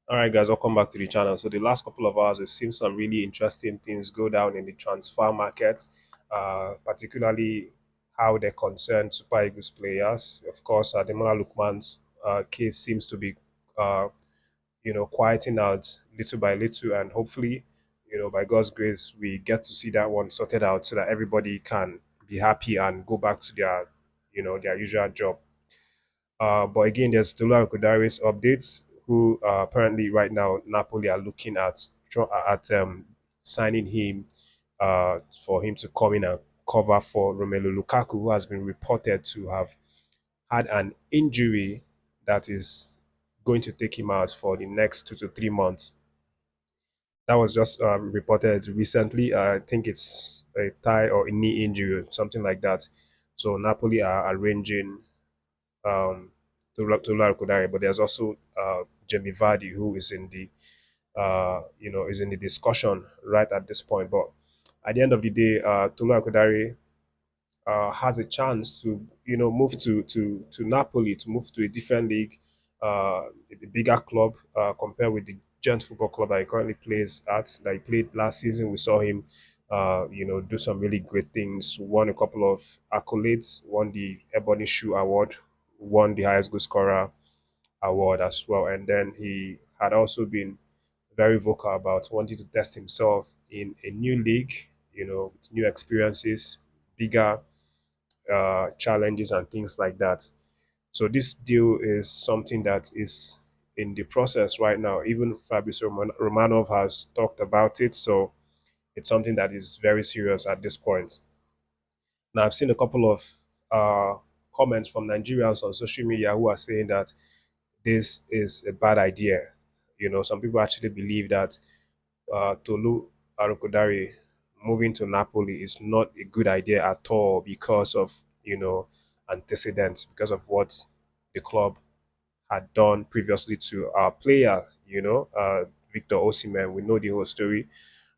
All right, guys, welcome back to the channel. So the last couple of hours, we've seen some really interesting things go down in the transfer market, particularly how they concern Super Eagles players. Of course, Ademola Lookman's case seems to be, uh, quieting out little by little, and hopefully, by God's grace, we get to see that one sorted out so that everybody can be happy and go back to their usual job. But again, there's Tolu Nwakali's updates, who apparently right now Napoli are looking at signing him for him to come in and cover for Romelu Lukaku, who has been reported to have had an injury that is going to take him out for the next 2 to 3 months. That was just reported recently. I think it's a thigh or a knee injury, something like that. So Napoli are arranging to Laura Kodare, but there's also Jamie Vardy, who is in the is in the discussion right at this point. But at the end of the day, Tolu Kodare has a chance to move to Napoli, to move to a different league, a bigger club compared with the Gent Football Club that he currently plays at. That he played last season. We saw him, do some really great things. Won a couple of accolades. Won the Ebony Shoe Award. Won the highest goal scorer award as well. And then he had also been very vocal about wanting to test himself in a new league. With new experiences, bigger challenges and things like that. So this deal is something that is in the process right now. Even Fabrizio Romanov has talked about it. So it's something that is very serious at this point. Now, I've seen a couple of comments from Nigerians on social media who are saying that this is a bad idea. Some people actually believe that Tolu Arokodare moving to Napoli is not a good idea at all because of antecedents, because of what the club had done previously to our player, Victor Osimhen. We know the whole story,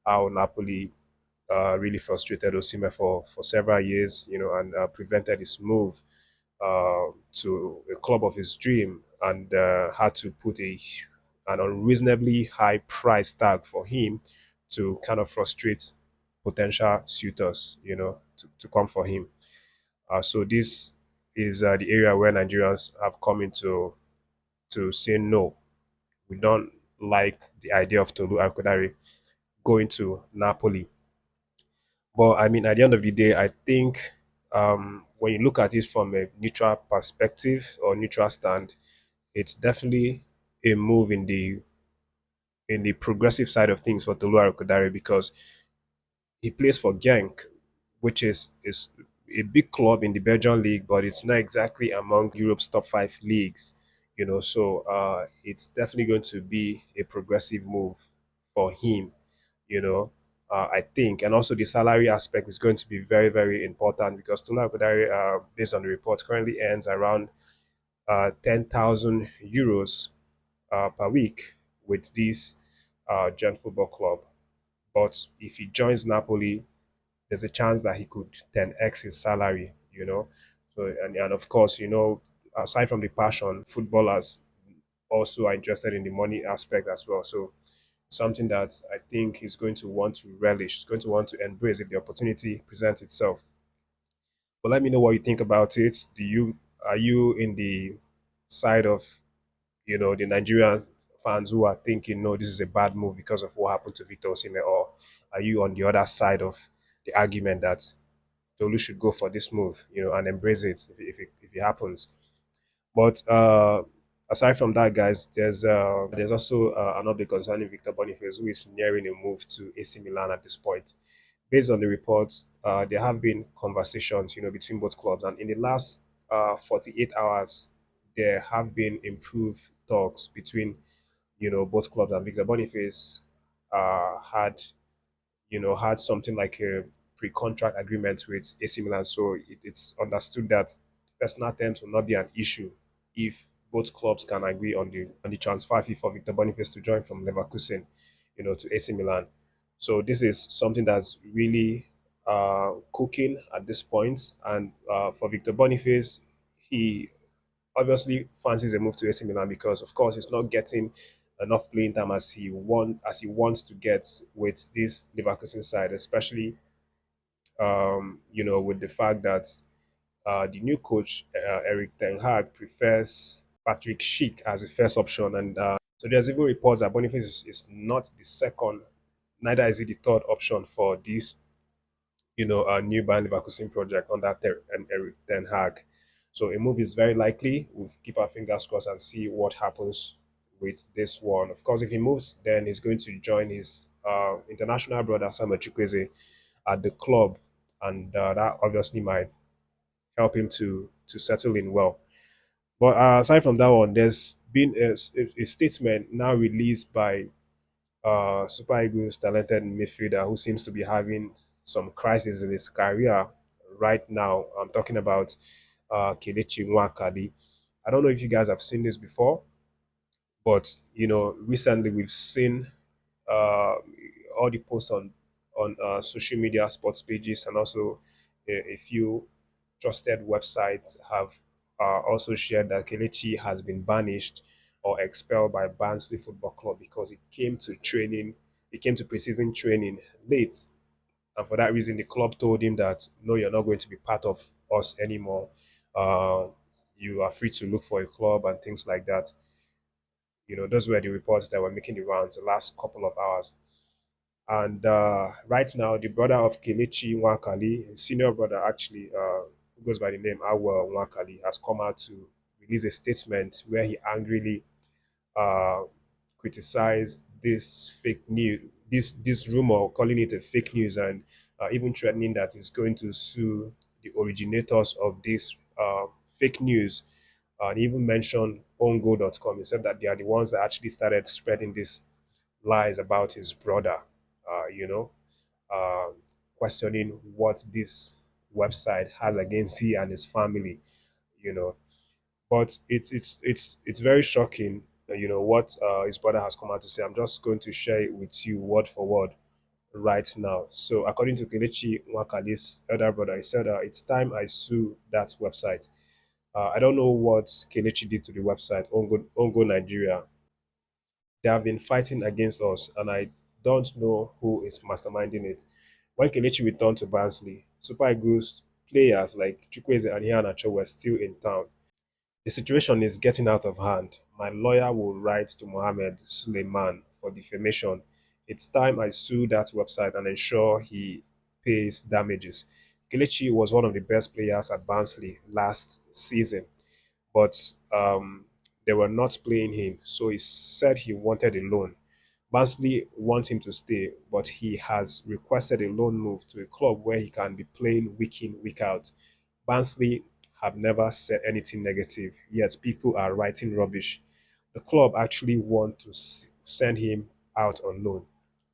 how Napoli really frustrated Osimhen for several years, and prevented his move to a club of his dream, and had to put an unreasonably high price tag for him to kind of frustrate potential suitors, to come for him. So this is the area where Nigerians have come into to say no. We don't like the idea of Tolu Alkodare going to Napoli. But I mean, at the end of the day, I think when you look at it from a neutral perspective or neutral stand, it's definitely a move in the progressive side of things for Tolu Alkodare, because he plays for Genk, which is a big club in the Belgian league, but it's not exactly among Europe's top five leagues. So it's definitely going to be a progressive move for him. I think, and also the salary aspect is going to be very, very important, because Tula Kodare, based on the report, currently earns around 10,000 euros per week with this Gent Football Club. But if he joins Napoli, there's a chance that he could 10x his salary. So, and of course, aside from the passion, footballers also are interested in the money aspect as well. So something that I think he's going to want to relish, he's going to want to embrace if the opportunity presents itself. But let me know what you think about it. Are you in the side of the Nigerian fans who are thinking, no, this is a bad move because of what happened to Victor Osimhen, or are you on the other side of the argument that Tolu should go for this move, and embrace it if it happens? But aside from that, guys, there's also an update concerning Victor Boniface, who is nearing a move to AC Milan at this point. Based on the reports, there have been conversations, between both clubs, and in the last 48 hours, there have been improved talks between, both clubs, and Victor Boniface had something like a pre-contract agreement with AC Milan, so it's understood that personal terms will not be an issue if both clubs can agree on the transfer fee for Victor Boniface to join from Leverkusen, to AC Milan. So this is something that's really cooking at this point, and for Victor Boniface, he obviously fancies a move to AC Milan because, of course, he's not getting enough playing time as he wants to get with this Leverkusen side, especially with the fact that the new coach Eric Ten Hag prefers Patrick Schick as the first option, and so there's even reports that Boniface is not the second, neither is he the third option for this new Bayer Leverkusen project under and Eric Ten Hag. So a move is very likely. We'll keep our fingers crossed and see what happens with this one. Of course, if he moves, then he's going to join his international brother Samuel Chukwueze at the club, and that obviously might help him to settle in well. But aside from that one, there's been a statement now released by Super Eagles talented midfielder who seems to be having some crisis in his career right now. I'm talking about Kelechi Nwakali. I don't know if you guys have seen this before, but recently we've seen uh, all the posts on social media, sports pages, and also a few trusted websites have also shared that Kelechi has been banished or expelled by Barnsley Football Club because he came to preseason training late, and for that reason, the club told him that no, you're not going to be part of us anymore. Uh, you are free to look for a club and things like that. Those were the reports that were making the rounds the last couple of hours. And right now, the brother of Kelechi Nwakali, his senior brother actually, who goes by the name Awa Nwakali, has come out to release a statement where he angrily uh, criticized this fake news, this rumor, calling it a fake news, and even threatening that he's going to sue the originators of this fake news. And he even mentioned ongo.com. He said that they are the ones that actually started spreading these lies about his brother. Uh, you know, uh, Questioning what this website has against he and his family. You know, but it's very shocking. What his brother has come out to say. I'm just going to share it with you word for word right now. So, according to Kelechi Nwakali's elder brother, he said, "It's time I sue that website. I don't know what Kelechi did to the website, Ongo Nigeria. They have been fighting against us, and I don't know who is masterminding it." When Kelechi returned to Barnsley, Super Eagles players like Chukwueze and Iheanacho were still in town. "The situation is getting out of hand. My lawyer will write to Mohammed Suleiman for defamation. It's time I sue that website and ensure he pays damages." Kelechi was one of the best players at Barnsley last season, but they were not playing him, so he said he wanted a loan. Barnsley want him to stay, but he has requested a loan move to a club where he can be playing week in, week out. Barnsley have never said anything negative, yet people are writing rubbish. The club actually want to send him out on loan.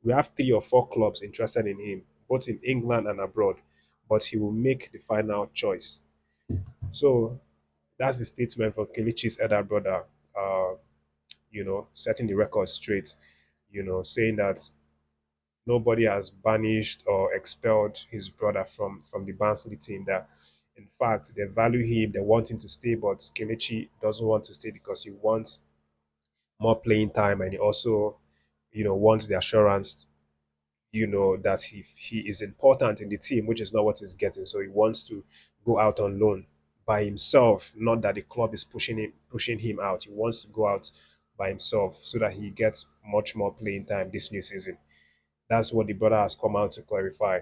We have 3 or 4 clubs interested in him, both in England and abroad, but he will make the final choice. So that's the statement from Kelechi's elder brother, setting the record straight, saying that nobody has banished or expelled his brother from the Barnsley team. That in fact they value him, they want him to stay, but Kelechi doesn't want to stay because he wants more playing time, and he also, wants the assurance, that he is important in the team, which is not what he's getting. So he wants to go out on loan by himself, not that the club is pushing him out. He wants to go out by himself so that he gets much more playing time this new season. That's what the brother has come out to clarify.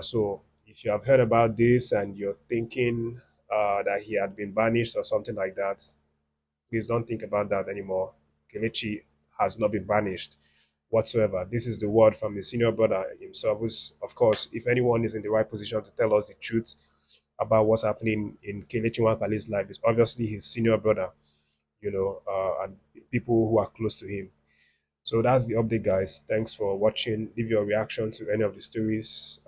So if you have heard about this and you're thinking that he had been banished or something like that, please don't think about that anymore. Kelechi has not been banished whatsoever. This is the word from the senior brother himself, who's, of course, if anyone is in the right position to tell us the truth about what's happening in Kelechi Nwakali's life, is obviously his senior brother, and people who are close to him. So that's the update, guys. Thanks for watching. Leave your reaction to any of the stories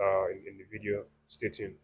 in the video. Stay tuned.